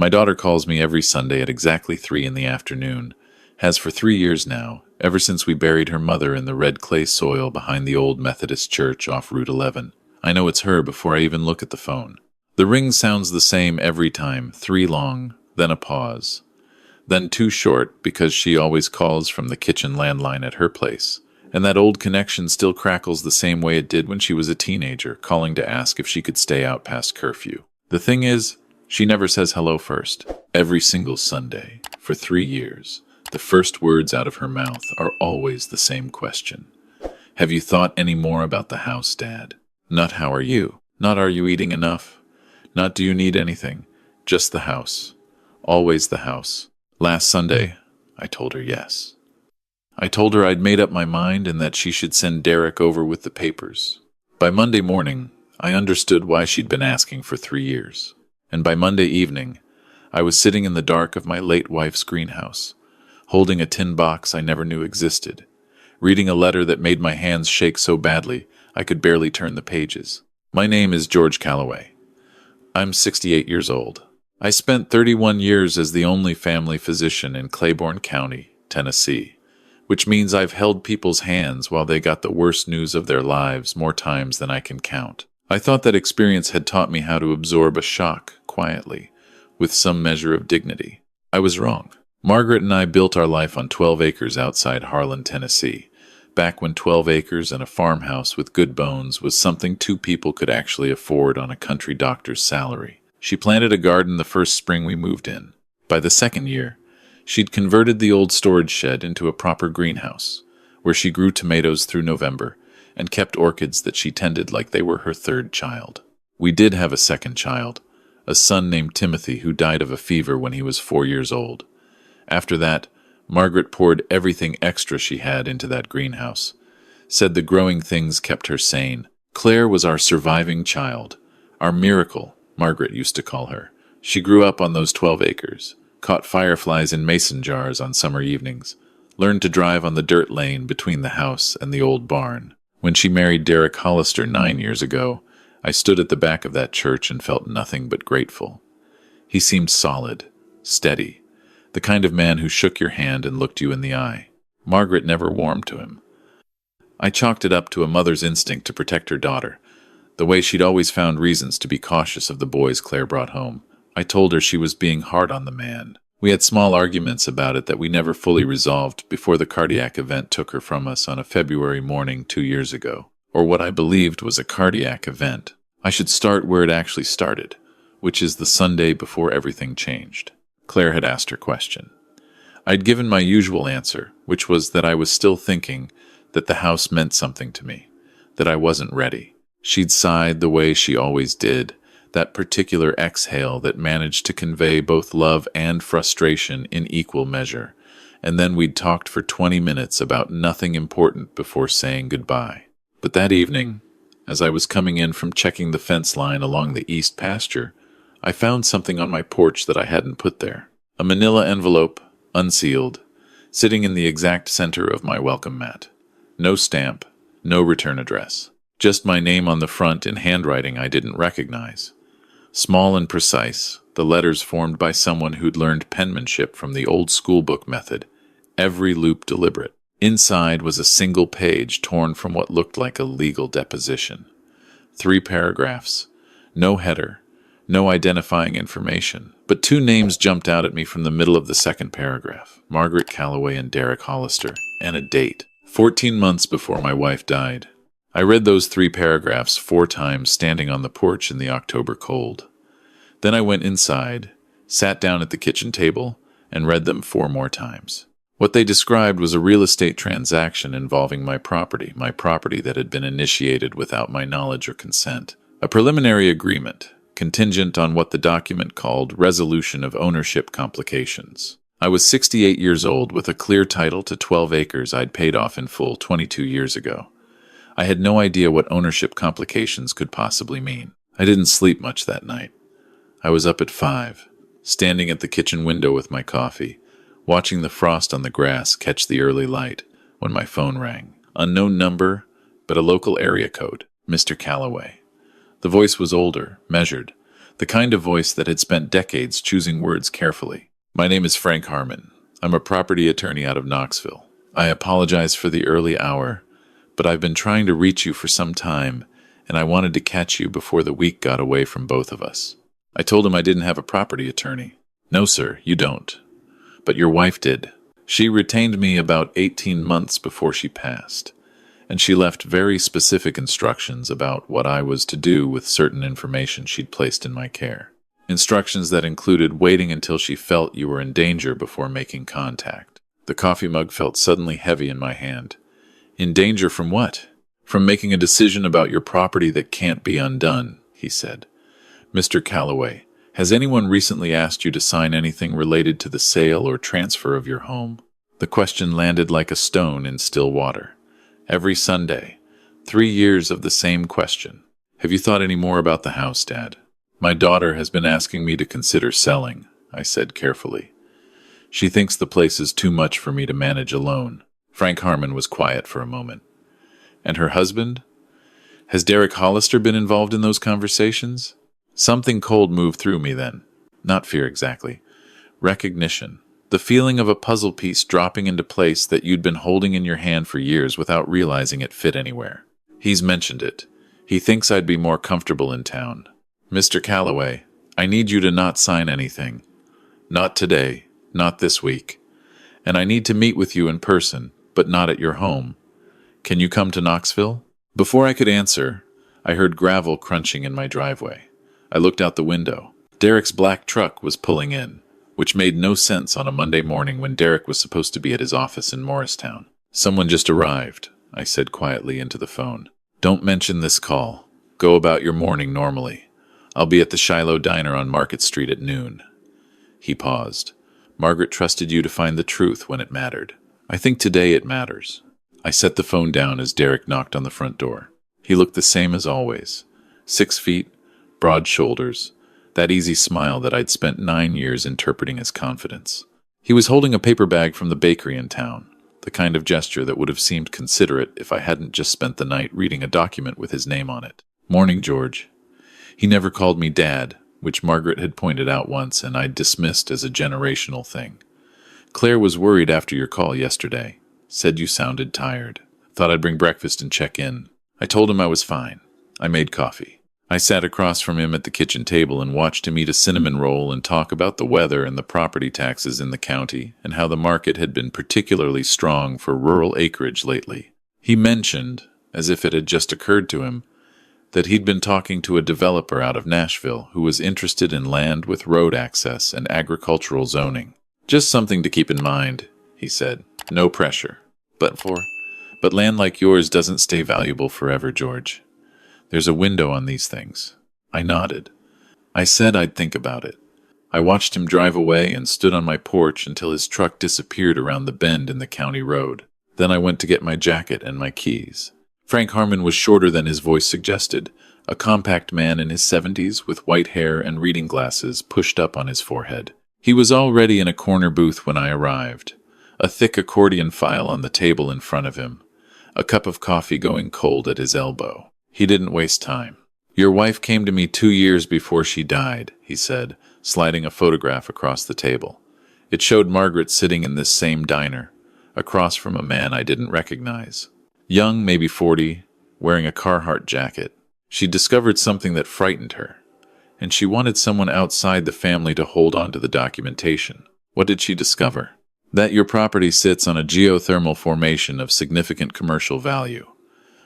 My daughter calls me every Sunday at exactly 3 in the afternoon, has for 3 years now, ever since we buried her mother in the red clay soil behind the old Methodist church off Route 11. I know it's her before I even look at the phone. The ring sounds the same every time, 3 long, then a pause. Then 2 short because she always calls from the kitchen landline at her place. And that old connection still crackles the same way it did when she was a teenager, calling to ask if she could stay out past curfew. The thing is, she never says hello first. Every single Sunday, for 3 years, the first words out of her mouth are always the same question. Have you thought any more about the house, Dad? Not how are you? Not are you eating enough? Not do you need anything? Just the house. Always the house. Last Sunday, I told her yes. I told her I'd made up my mind and that she should send Derek over with the papers. By Monday morning, I understood why she'd been asking for 3 years. And by Monday evening, I was sitting in the dark of my late wife's greenhouse, holding a tin box I never knew existed, reading a letter that made my hands shake so badly I could barely turn the pages. My name is George Calloway. I'm 68 years old. I spent 31 years as the only family physician in Claiborne County, Tennessee, which means I've held people's hands while they got the worst news of their lives more times than I can count. I thought that experience had taught me how to absorb a shock quietly, with some measure of dignity. I was wrong. Margaret and I built our life on 12 acres outside Harlan, Tennessee, back when 12 acres and a farmhouse with good bones was something 2 people could actually afford on a country doctor's salary. She planted a garden the first spring we moved in. By the second year, she'd converted the old storage shed into a proper greenhouse, where she grew tomatoes through November and kept orchids that she tended like they were her 3rd child. We did have a second child, a son named Timothy who died of a fever when he was 4 years old. After that, Margaret poured everything extra she had into that greenhouse, said the growing things kept her sane. Claire was our surviving child, our miracle, Margaret used to call her. She grew up on those 12 acres, caught fireflies in mason jars on summer evenings, learned to drive on the dirt lane between the house and the old barn. When she married Derek Hollister 9 years ago, I stood at the back of that church and felt nothing but grateful. He seemed solid, steady, the kind of man who shook your hand and looked you in the eye. Margaret never warmed to him. I chalked it up to a mother's instinct to protect her daughter, the way she'd always found reasons to be cautious of the boys Claire brought home. I told her she was being hard on the man. We had small arguments about it that we never fully resolved before the cardiac event took her from us on a February morning 2 years ago, or what I believed was a cardiac event. I should start where it actually started, which is the Sunday before everything changed. Claire had asked her question. I'd given my usual answer, which was that I was still thinking that the house meant something to me, that I wasn't ready. She'd sighed the way she always did, that particular exhale that managed to convey both love and frustration in equal measure, and then we'd talked for 20 minutes about nothing important before saying goodbye. But that evening, as I was coming in from checking the fence line along the east pasture, I found something on my porch that I hadn't put there. A manila envelope, unsealed, sitting in the exact center of my welcome mat. No stamp, no return address. Just my name on the front in handwriting I didn't recognize. Small and precise, the letters formed by someone who'd learned penmanship from the old schoolbook method, every loop deliberate. Inside was a single page torn from what looked like a legal deposition. 3 paragraphs, no header, no identifying information, but 2 names jumped out at me from the middle of the second paragraph, Margaret Calloway and Derek Hollister, and a date, 14 months before my wife died. I read those 3 paragraphs 4 times standing on the porch in the October cold. Then I went inside, sat down at the kitchen table, and read them 4 more times. What they described was a real estate transaction involving my property that had been initiated without my knowledge or consent. A preliminary agreement, contingent on what the document called resolution of ownership complications. I was 68 years old with a clear title to 12 acres I'd paid off in full 22 years ago. I had no idea what ownership complications could possibly mean. I didn't sleep much that night. I was up at 5, standing at the kitchen window with my coffee, watching the frost on the grass catch the early light, when my phone rang. Unknown number, but a local area code, Mr. Calloway. The voice was older, measured, the kind of voice that had spent decades choosing words carefully. "My name is Frank Harmon. I'm a property attorney out of Knoxville. I apologize for the early hour, but I've been trying to reach you for some time, and I wanted to catch you before the week got away from both of us." I told him I didn't have a property attorney. "No, sir, you don't. But your wife did. She retained me about 18 months before she passed, and she left very specific instructions about what I was to do with certain information she'd placed in my care. Instructions that included waiting until she felt you were in danger before making contact." The coffee mug felt suddenly heavy in my hand. "In danger from what?" "From making a decision about your property that can't be undone," he said. "Mr. Calloway, has anyone recently asked you to sign anything related to the sale or transfer of your home?" The question landed like a stone in still water. Every Sunday, 3 years of the same question. "Have you thought any more about the house, Dad?" "My daughter has been asking me to consider selling," I said carefully. "She thinks the place is too much for me to manage alone." Frank Harmon was quiet for a moment. "And her husband? Has Derek Hollister been involved in those conversations?" Something cold moved through me then. Not fear exactly. Recognition. The feeling of a puzzle piece dropping into place that you'd been holding in your hand for years without realizing it fit anywhere. "He's mentioned it. He thinks I'd be more comfortable in town." "Mr. Calloway, I need you to not sign anything. Not today, not this week. And I need to meet with you in person, but not at your home. Can you come to Knoxville?" Before I could answer, I heard gravel crunching in my driveway. I looked out the window. Derek's black truck was pulling in, which made no sense on a Monday morning when Derek was supposed to be at his office in Morristown. "Someone just arrived," I said quietly into the phone. "Don't mention this call. Go about your morning normally. I'll be at the Shiloh Diner on Market Street at noon." He paused. "Margaret trusted you to find the truth when it mattered. I think today it matters." I set the phone down as Derek knocked on the front door. He looked the same as always. 6 feet, broad shoulders, that easy smile that I'd spent 9 years interpreting as confidence. He was holding a paper bag from the bakery in town, the kind of gesture that would have seemed considerate if I hadn't just spent the night reading a document with his name on it. "Morning, George." He never called me Dad, which Margaret had pointed out once and I'd dismissed as a generational thing. "Claire was worried after your call yesterday. Said you sounded tired. Thought I'd bring breakfast and check in." I told him I was fine. I made coffee. I sat across from him at the kitchen table and watched him eat a cinnamon roll and talk about the weather and the property taxes in the county and how the market had been particularly strong for rural acreage lately. He mentioned, as if it had just occurred to him, that he'd been talking to a developer out of Nashville who was interested in land with road access and agricultural zoning. "Just something to keep in mind," he said. "No pressure. But land like yours doesn't stay valuable forever, George. There's a window on these things." I nodded. I said I'd think about it. I watched him drive away and stood on my porch until his truck disappeared around the bend in the county road. Then I went to get my jacket and my keys. Frank Harmon was shorter than his voice suggested, a compact man in his 70s with white hair and reading glasses pushed up on his forehead. He was already in a corner booth when I arrived, a thick accordion file on the table in front of him, a cup of coffee going cold at his elbow. He didn't waste time. "Your wife came to me 2 years before she died," he said, sliding a photograph across the table. It showed Margaret sitting in this same diner, across from a man I didn't recognize. Young, maybe 40, wearing a Carhartt jacket. She discovered something that frightened her, and she wanted someone outside the family to hold on to the documentation. What did she discover? That your property sits on a geothermal formation of significant commercial value.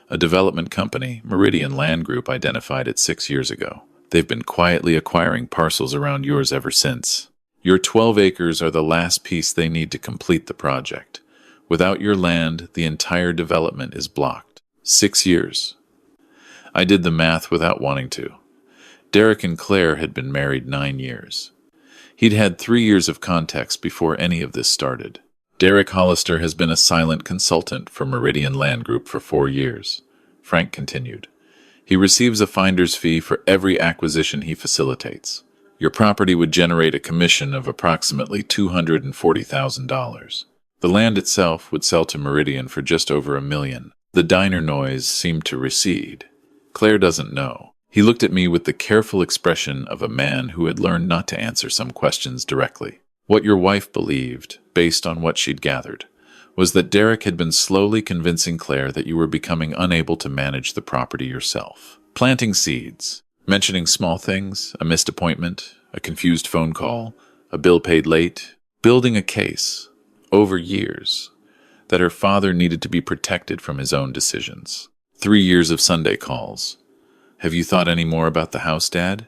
A development company, Meridian Land Group, identified it 6 years ago. They've been quietly acquiring parcels around yours ever since. Your 12 acres are the last piece they need to complete the project. Without your land, the entire development is blocked. 6 years. I did the math without wanting to. Derek and Claire had been married 9 years. He'd had 3 years of context before any of this started. Derek Hollister has been a silent consultant for Meridian Land Group for 4 years. Frank continued. He receives a finder's fee for every acquisition he facilitates. Your property would generate a commission of approximately $240,000. The land itself would sell to Meridian for just over $1 million. The diner noise seemed to recede. Claire doesn't know. He looked at me with the careful expression of a man who had learned not to answer some questions directly. What your wife believed, based on what she'd gathered, was that Derek had been slowly convincing Claire that you were becoming unable to manage the property yourself. Planting seeds, mentioning small things, a missed appointment, a confused phone call, a bill paid late, building a case, over years, that her father needed to be protected from his own decisions. 3 years of Sunday calls. Have you thought any more about the house, Dad?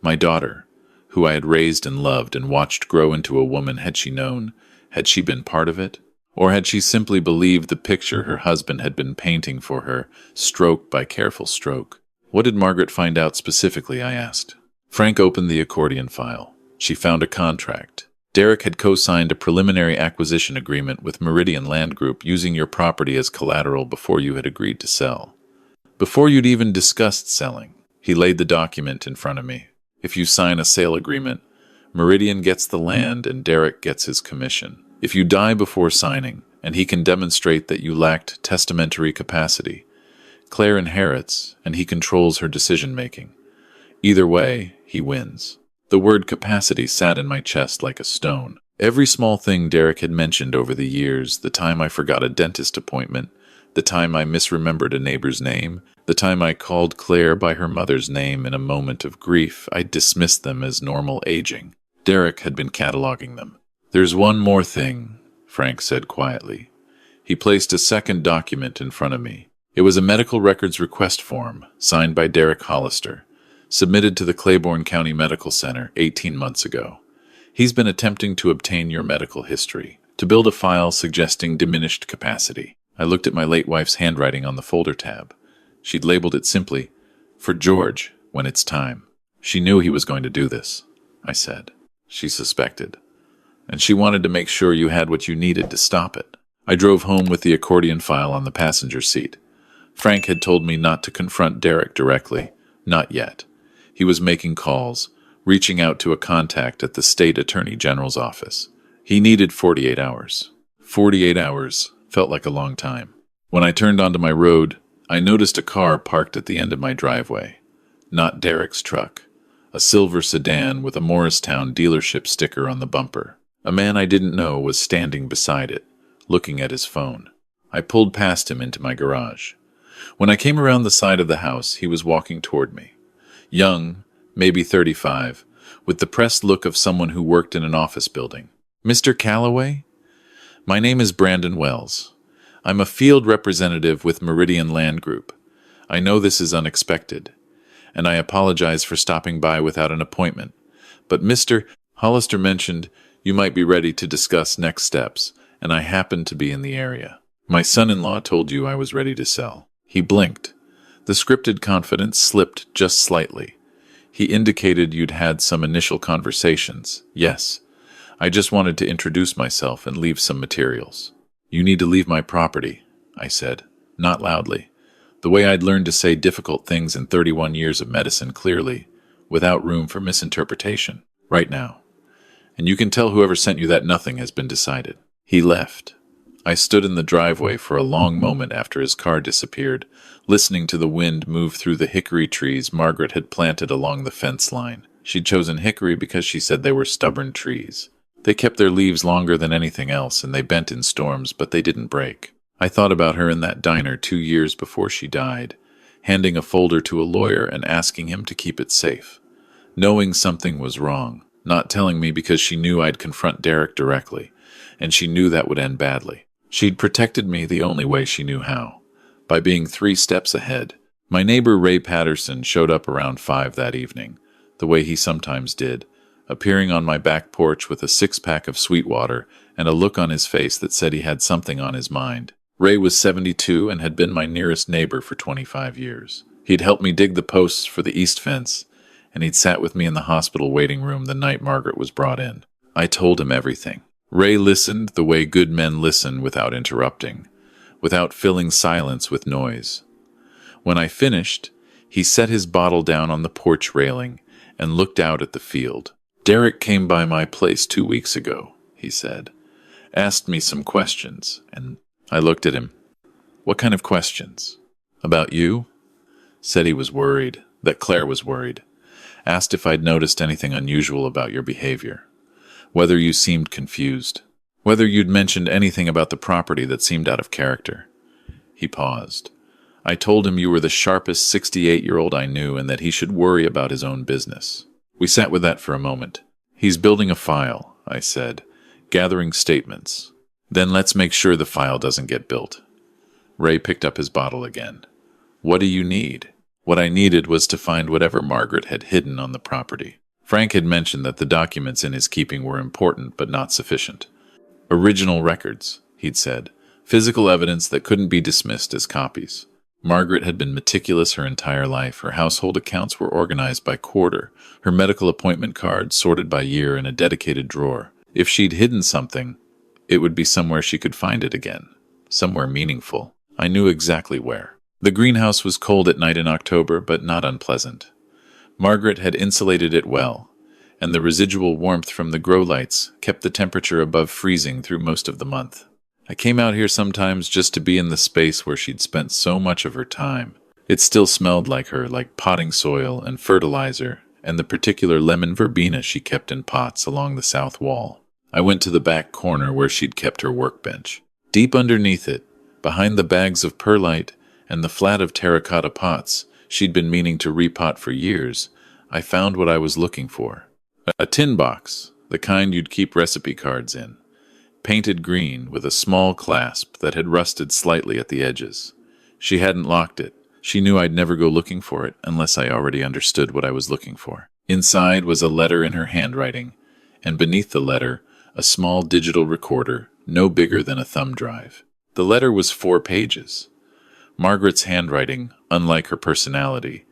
My daughter, who I had raised and loved and watched grow into a woman, had she known? Had she been part of it? Or had she simply believed the picture her husband had been painting for her, stroke by careful stroke? What did Margaret find out specifically, I asked. Frank opened the accordion file. She found a contract. Derek had co-signed a preliminary acquisition agreement with Meridian Land Group using your property as collateral before you had agreed to sell. Before you'd even discussed selling, he laid the document in front of me. If you sign a sale agreement, Meridian gets the land and Derek gets his commission. If you die before signing, and he can demonstrate that you lacked testamentary capacity, Claire inherits and he controls her decision-making. Either way, he wins. The word capacity sat in my chest like a stone. Every small thing Derek had mentioned over the years, the time I forgot a dentist appointment, the time I misremembered a neighbor's name, the time I called Claire by her mother's name in a moment of grief, I dismissed them as normal aging. Derek had been cataloging them. There's one more thing, Frank said quietly. He placed a second document in front of me. It was a medical records request form, signed by Derek Hollister, submitted to the Claiborne County Medical Center 18 months ago. He's been attempting to obtain your medical history, to build a file suggesting diminished capacity. I looked at my late wife's handwriting on the folder tab. She'd labeled it simply, "For George, when it's time." She knew he was going to do this, I said. She suspected. And she wanted to make sure you had what you needed to stop it. I drove home with the accordion file on the passenger seat. Frank had told me not to confront Derek directly. Not yet. He was making calls, reaching out to a contact at the state attorney general's office. He needed 48 hours. 48 hours felt like a long time. When I turned onto my road, I noticed a car parked at the end of my driveway. Not Derek's truck. A silver sedan with a Morristown dealership sticker on the bumper. A man I didn't know was standing beside it, looking at his phone. I pulled past him into my garage. When I came around the side of the house, he was walking toward me. Young, maybe 35, with the pressed look of someone who worked in an office building. "Mr. Calloway? My name is Brandon Wells. I'm a field representative with Meridian Land Group. I know this is unexpected, and I apologize for stopping by without an appointment. But Mr. Hollister mentioned you might be ready to discuss next steps, and I happen to be in the area. My son-in-law told you I was ready to sell." He blinked. The scripted confidence slipped just slightly. He indicated you'd had some initial conversations. Yes. I just wanted to introduce myself and leave some materials. "You need to leave my property," I said, not loudly. The way I'd learned to say difficult things in 31 years of medicine clearly, without room for misinterpretation. "Right now. And you can tell whoever sent you that nothing has been decided." He left. I stood in the driveway for a long moment after his car disappeared, listening to the wind move through the hickory trees Margaret had planted along the fence line. She'd chosen hickory because she said they were stubborn trees. They kept their leaves longer than anything else, and they bent in storms, but they didn't break. I thought about her in that diner 2 years before she died, handing a folder to a lawyer and asking him to keep it safe. Knowing something was wrong, not telling me because she knew I'd confront Derek directly, and she knew that would end badly. She'd protected me the only way she knew how, by being 3 steps ahead. My neighbor Ray Patterson showed up around 5 that evening, the way he sometimes did, appearing on my back porch with a 6-pack of Sweetwater and a look on his face that said he had something on his mind. Ray was 72 and had been my nearest neighbor for 25 years. He'd helped me dig the posts for the east fence, and he'd sat with me in the hospital waiting room the night Margaret was brought in. I told him everything. Ray listened the way good men listen, without interrupting, without filling silence with noise. When I finished, he set his bottle down on the porch railing and looked out at the field. "Derek came by my place 2 weeks ago," he said. "Asked me some questions," and I looked at him. "What kind of questions?" "About you?" Said he was worried, That Claire was worried. Asked if I'd noticed anything unusual about your behavior. Whether you seemed confused. Whether you'd mentioned anything about the property that seemed out of character. He paused. I told him you were the sharpest 68-year-old I knew and that he should worry about his own business. We sat with that for a moment. He's building a file, I said, gathering statements. Then let's make sure the file doesn't get built. Ray picked up his bottle again. What do you need? What I needed was to find whatever Margaret had hidden on the property. Frank had mentioned that the documents in his keeping were important but not sufficient. Original records, he'd said. Physical evidence that couldn't be dismissed as copies. Margaret had been meticulous her entire life. Her household accounts were organized by quarter, her medical appointment cards sorted by year in a dedicated drawer. If she'd hidden something, it would be somewhere she could find it again. Somewhere meaningful. I knew exactly where. The greenhouse was cold at night in October, but not unpleasant. Margaret had insulated it well, and the residual warmth from the grow lights kept the temperature above freezing through most of the month. I came out here sometimes just to be in the space where she'd spent so much of her time. It still smelled like her, like potting soil and fertilizer, and the particular lemon verbena she kept in pots along the south wall. I went to the back corner where she'd kept her workbench. Deep underneath it, behind the bags of perlite and the flat of terracotta pots she'd been meaning to repot for years, I found what I was looking for. A tin box, the kind you'd keep recipe cards in. Painted green with a small clasp that had rusted slightly at the edges. She hadn't locked it. She knew I'd never go looking for it unless I already understood what I was looking for. Inside was a letter in her handwriting, and beneath the letter, a small digital recorder, no bigger than a thumb drive. The letter was 4 pages. Margaret's handwriting, unlike her personality,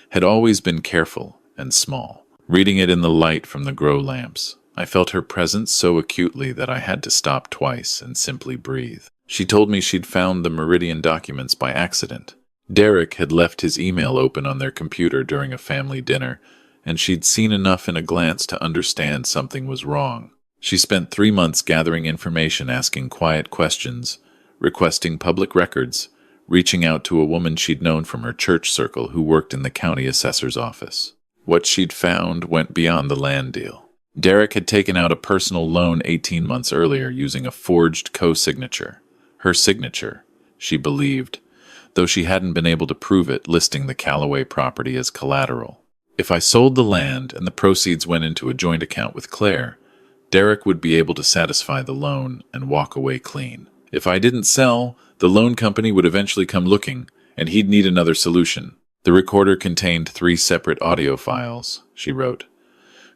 had always been careful and small. Reading it in the light from the grow lamps, I felt her presence so acutely that I had to stop twice and simply breathe. She told me she'd found the Meridian documents by accident. Derek had left his email open on their computer during a family dinner, and she'd seen enough in a glance to understand something was wrong. She spent 3 months gathering information, asking quiet questions, requesting public records, reaching out to a woman she'd known from her church circle who worked in the county assessor's office. What she'd found went beyond the land deal. Derek had taken out a personal loan 18 months earlier using a forged co-signature. Her signature, she believed, though she hadn't been able to prove it, listing the Callaway property as collateral. If I sold the land and the proceeds went into a joint account with Claire, Derek would be able to satisfy the loan and walk away clean. If I didn't sell, the loan company would eventually come looking, and he'd need another solution. The recorder contained 3 separate audio files, she wrote.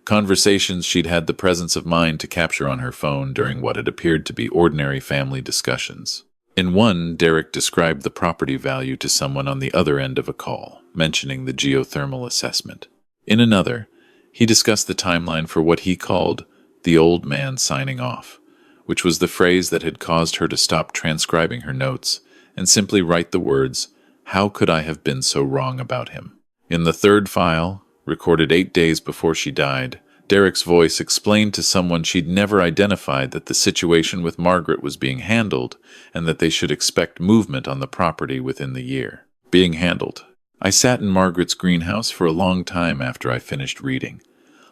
Conversations she'd had the presence of mind to capture on her phone during what had appeared to be ordinary family discussions. In one, Derek described the property value to someone on the other end of a call, mentioning the geothermal assessment. In another, he discussed the timeline for what he called the old man signing off, which was the phrase that had caused her to stop transcribing her notes and simply write the words, "How could I have been so wrong about him?" In the third file, recorded 8 days before she died, Derek's voice explained to someone she'd never identified that the situation with Margaret was being handled and that they should expect movement on the property within the year. Being handled. I sat in Margaret's greenhouse for a long time after I finished reading.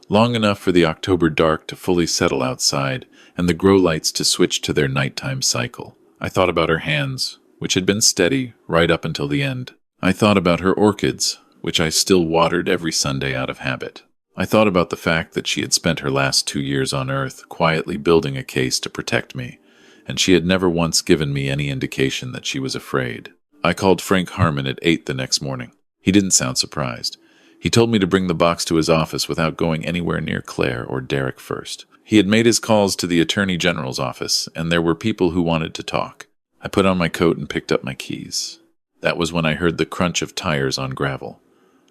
Long enough for the October dark to fully settle outside and the grow lights to switch to their nighttime cycle. I thought about her hands, which had been steady right up until the end. I thought about her orchids, which I still watered every Sunday out of habit. I thought about the fact that she had spent her last 2 years on Earth quietly building a case to protect me, and she had never once given me any indication that she was afraid. I called Frank Harmon at 8 the next morning. He didn't sound surprised. He told me to bring the box to his office without going anywhere near Claire or Derek first. He had made his calls to the Attorney General's office, and there were people who wanted to talk. I put on my coat and picked up my keys. That was when I heard the crunch of tires on gravel.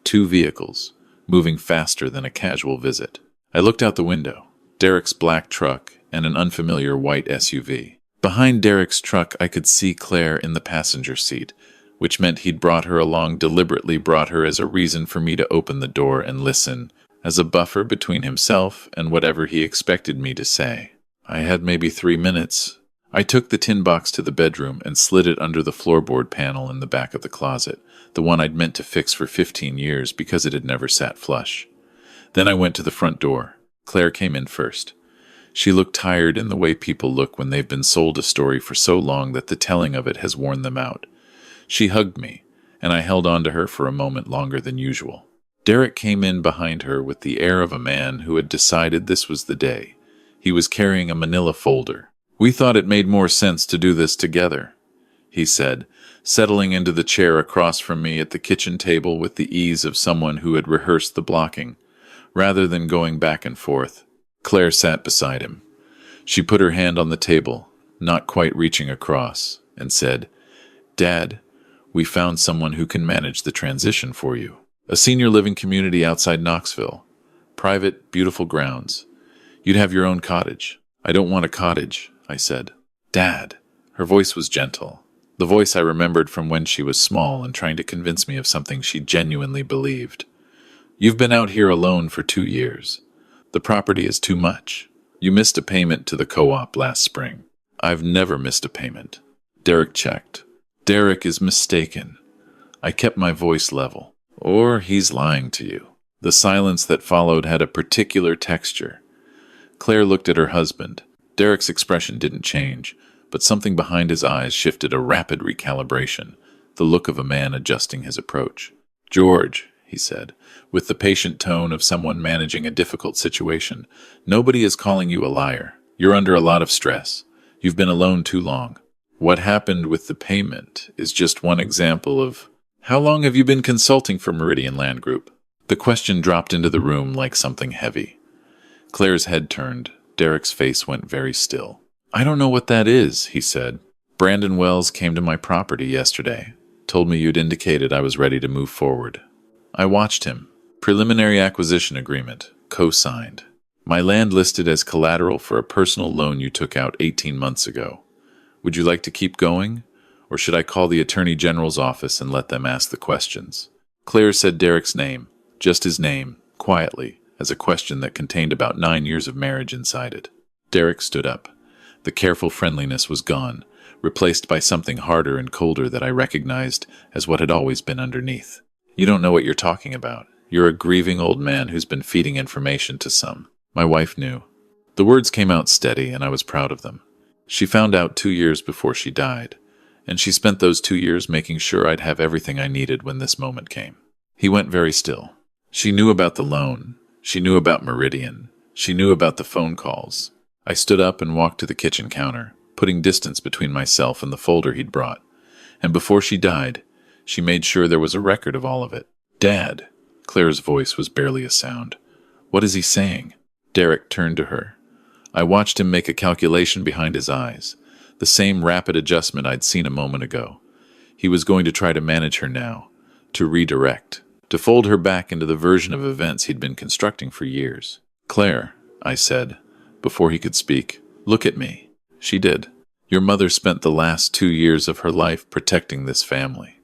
2 vehicles, moving faster than a casual visit. I looked out the window. Derek's black truck and an unfamiliar white SUV. Behind Derek's truck, I could see Claire in the passenger seat, which meant he'd brought her along, deliberately brought her as a reason for me to open the door and listen, as a buffer between himself and whatever he expected me to say. I had maybe 3 minutes. I took the tin box to the bedroom and slid it under the floorboard panel in the back of the closet, the one I'd meant to fix for 15 years because it had never sat flush. Then I went to the front door. Claire came in first. She looked tired in the way people look when they've been sold a story for so long that the telling of it has worn them out. She hugged me, and I held on to her for a moment longer than usual. Derek came in behind her with the air of a man who had decided this was the day. He was carrying a manila folder. "We thought it made more sense to do this together," he said, settling into the chair across from me at the kitchen table with the ease of someone who had rehearsed the blocking, rather than going back and forth. Claire sat beside him. She put her hand on the table, not quite reaching across, and said, "Dad, we found someone who can manage the transition for you. A senior living community outside Knoxville. Private, beautiful grounds. You'd have your own cottage." "I don't want a cottage," I said. "Dad." Her voice was gentle, the voice I remembered from when she was small and trying to convince me of something she genuinely believed. "You've been out here alone for 2 years. The property is too much. You missed a payment to the co-op last spring." "I've never missed a payment." Derek checked. "Derek is mistaken." I kept my voice level. "Or he's lying to you." The silence that followed had a particular texture. Claire looked at her husband. Derek's expression didn't change, but something behind his eyes shifted a rapid recalibration, the look of a man adjusting his approach. "George," he said, with the patient tone of someone managing a difficult situation, "nobody is calling you a liar. You're under a lot of stress. You've been alone too long. What happened with the payment is just one example of... How long have you been consulting for Meridian Land Group?" The question dropped into the room like something heavy. Claire's head turned. Derek's face went very still. "I don't know what that is," he said. "Brandon Wells came to my property yesterday. Told me you'd indicated I was ready to move forward." I watched him. "Preliminary acquisition agreement. Co-signed. My land listed as collateral for a personal loan you took out 18 months ago. Would you like to keep going? Or should I call the Attorney General's office and let them ask the questions?" Claire said Derek's name, just his name, quietly, as a question that contained about 9 years of marriage inside it. Derek stood up. The careful friendliness was gone, replaced by something harder and colder that I recognized as what had always been underneath. "You don't know what you're talking about. You're a grieving old man who's been feeding information to some. My wife knew." The words came out steady, and I was proud of them. She found out 2 years before she died, and she spent those 2 years making sure I'd have everything I needed when this moment came. He went very still. She knew about the loan. She knew about Meridian. She knew about the phone calls. I stood up and walked to the kitchen counter, putting distance between myself and the folder he'd brought. And before she died, she made sure there was a record of all of it. "Dad." Claire's voice was barely a sound. "What is he saying?" Derek turned to her. I watched him make a calculation behind his eyes, the same rapid adjustment I'd seen a moment ago. He was going to try to manage her now, to redirect, to fold her back into the version of events he'd been constructing for years. "Claire," I said, before he could speak, "look at me." She did. "Your mother spent the last 2 years of her life protecting this family.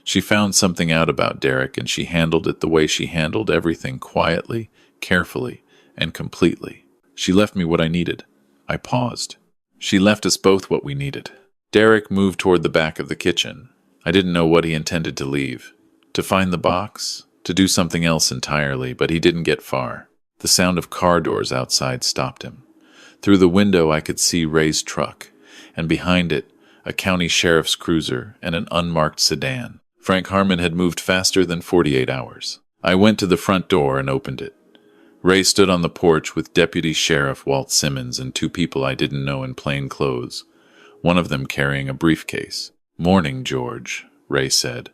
She found something out about Derek, and she handled it the way she handled everything, quietly, carefully, and completely. She left me what I needed." I paused. "She left us both what we needed." Derek moved toward the back of the kitchen. I didn't know what he intended to leave. To find the box? To do something else entirely, but he didn't get far. The sound of car doors outside stopped him. Through the window I could see Ray's truck, and behind it, a county sheriff's cruiser and an unmarked sedan. Frank Harmon had moved faster than 48 hours. I went to the front door and opened it. Ray stood on the porch with Deputy Sheriff Walt Simmons and 2 people I didn't know in plain clothes, one of them carrying a briefcase. "Morning, George," Ray said.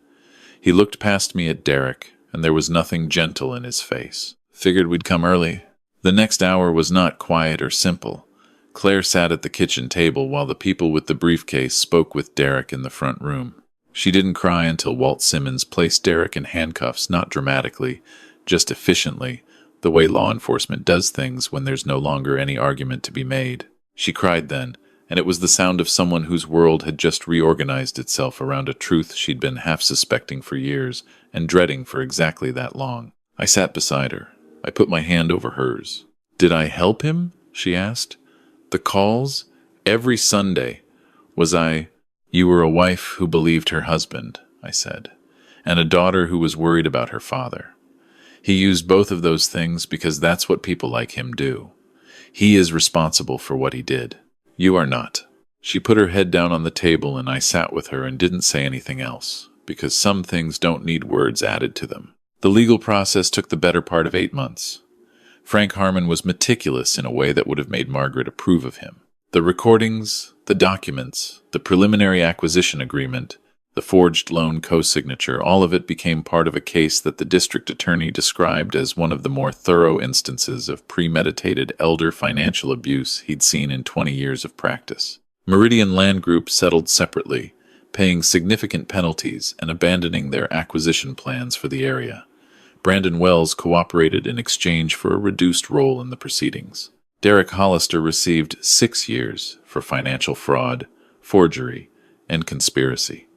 He looked past me at Derek, and there was nothing gentle in his face. "Figured we'd come early." The next hour was not quiet or simple. Claire sat at the kitchen table while the people with the briefcase spoke with Derek in the front room. She didn't cry until Walt Simmons placed Derek in handcuffs, not dramatically, just efficiently, the way law enforcement does things when there's no longer any argument to be made. She cried then, and it was the sound of someone whose world had just reorganized itself around a truth she'd been half suspecting for years and dreading for exactly that long. I sat beside her. I put my hand over hers. "Did I help him?" she asked. "The calls? Every Sunday, was I... You were a wife who believed her husband, I said, and a daughter who was worried about her father. He used both of those things because that's what people like him do. He is responsible for what he did. You are not. She put her head down on the table and I sat with her and didn't say anything else, because some things don't need words added to them. The legal process took the better part of 8 months. Frank Harmon was meticulous in a way that would have made Margaret approve of him. The recordings, the documents, the preliminary acquisition agreement, the forged loan co-signature, all of it became part of a case that the district attorney described as one of the more thorough instances of premeditated elder financial abuse he'd seen in 20 years of practice. Meridian Land Group settled separately, paying significant penalties and abandoning their acquisition plans for the area. Brandon Wells cooperated in exchange for a reduced role in the proceedings. Derek Hollister received 6 years for financial fraud, forgery, and conspiracy.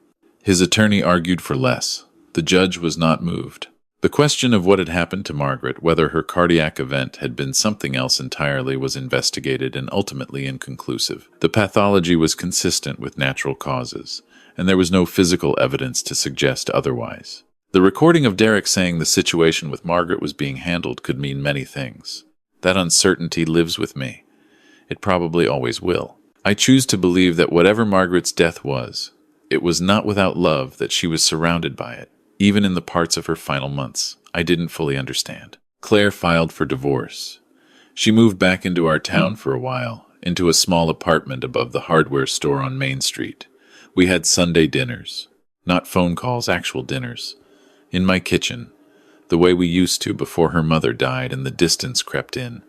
His attorney argued for less. The judge was not moved. The question of what had happened to Margaret, whether her cardiac event had been something else entirely, was investigated and ultimately inconclusive. The pathology was consistent with natural causes, and there was no physical evidence to suggest otherwise. The recording of Derek saying the situation with Margaret was being handled could mean many things. That uncertainty lives with me. It probably always will. I choose to believe that whatever Margaret's death was, it was not without love that she was surrounded by it, even in the parts of her final months I didn't fully understand. Claire filed for divorce. She moved back into our town for a while, into a small apartment above the hardware store on Main Street. We had Sunday dinners. Not phone calls, actual dinners. In my kitchen, the way we used to before her mother died and the distance crept in.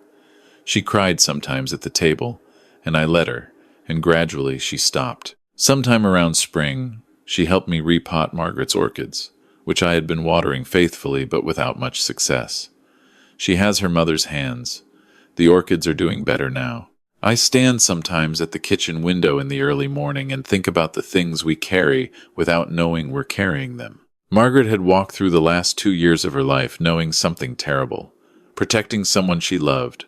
She cried sometimes at the table, and I let her, and gradually she stopped. Sometime around spring, she helped me repot Margaret's orchids, which I had been watering faithfully but without much success. She has her mother's hands. The orchids are doing better now. I stand sometimes at the kitchen window in the early morning and think about the things we carry without knowing we're carrying them. Margaret had walked through the last 2 years of her life knowing something terrible, protecting someone she loved,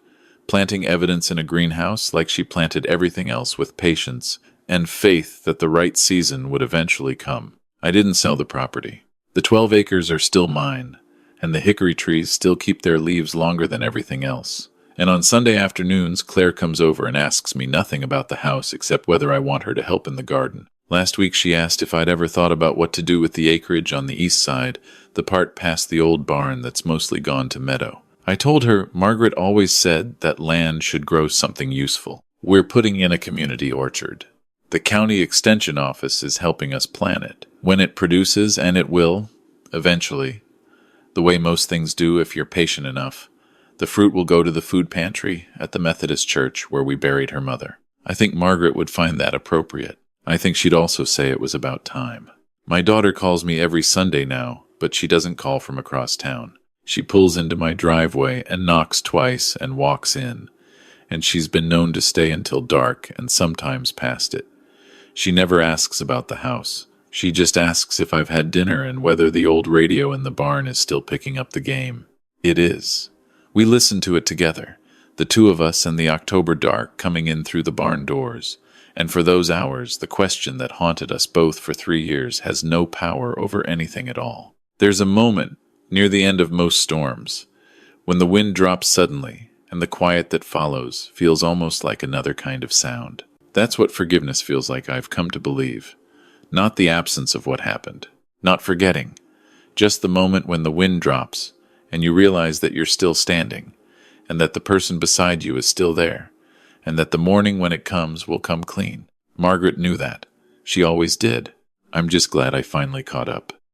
planting evidence in a greenhouse like she planted everything else with patience and faith that the right season would eventually come. I didn't sell the property. The 12 acres are still mine, and the hickory trees still keep their leaves longer than everything else. And on Sunday afternoons, Claire comes over and asks me nothing about the house except whether I want her to help in the garden. Last week she asked if I'd ever thought about what to do with the acreage on the east side, the part past the old barn that's mostly gone to meadow. I told her Margaret always said that land should grow something useful. We're putting in a community orchard. The county extension office is helping us plan it. When it produces, and it will, eventually, the way most things do if you're patient enough, the fruit will go to the food pantry at the Methodist church where we buried her mother. I think Margaret would find that appropriate. I think she'd also say it was about time. My daughter calls me every Sunday now, but she doesn't call from across town. She pulls into my driveway and knocks twice and walks in, and she's been known to stay until dark and sometimes past it. She never asks about the house. She just asks if I've had dinner and whether the old radio in the barn is still picking up the game. It is. We listen to it together, the two of us and the October dark coming in through the barn doors. And for those hours, the question that haunted us both for 3 years has no power over anything at all. There's a moment, near the end of most storms, when the wind drops suddenly, and the quiet that follows feels almost like another kind of sound. That's what forgiveness feels like, I've come to believe. Not the absence of what happened, not forgetting, just the moment when the wind drops, and you realize that you're still standing, and that the person beside you is still there, and that the morning when it comes will come clean. Margaret knew that. She always did. I'm just glad I finally caught up.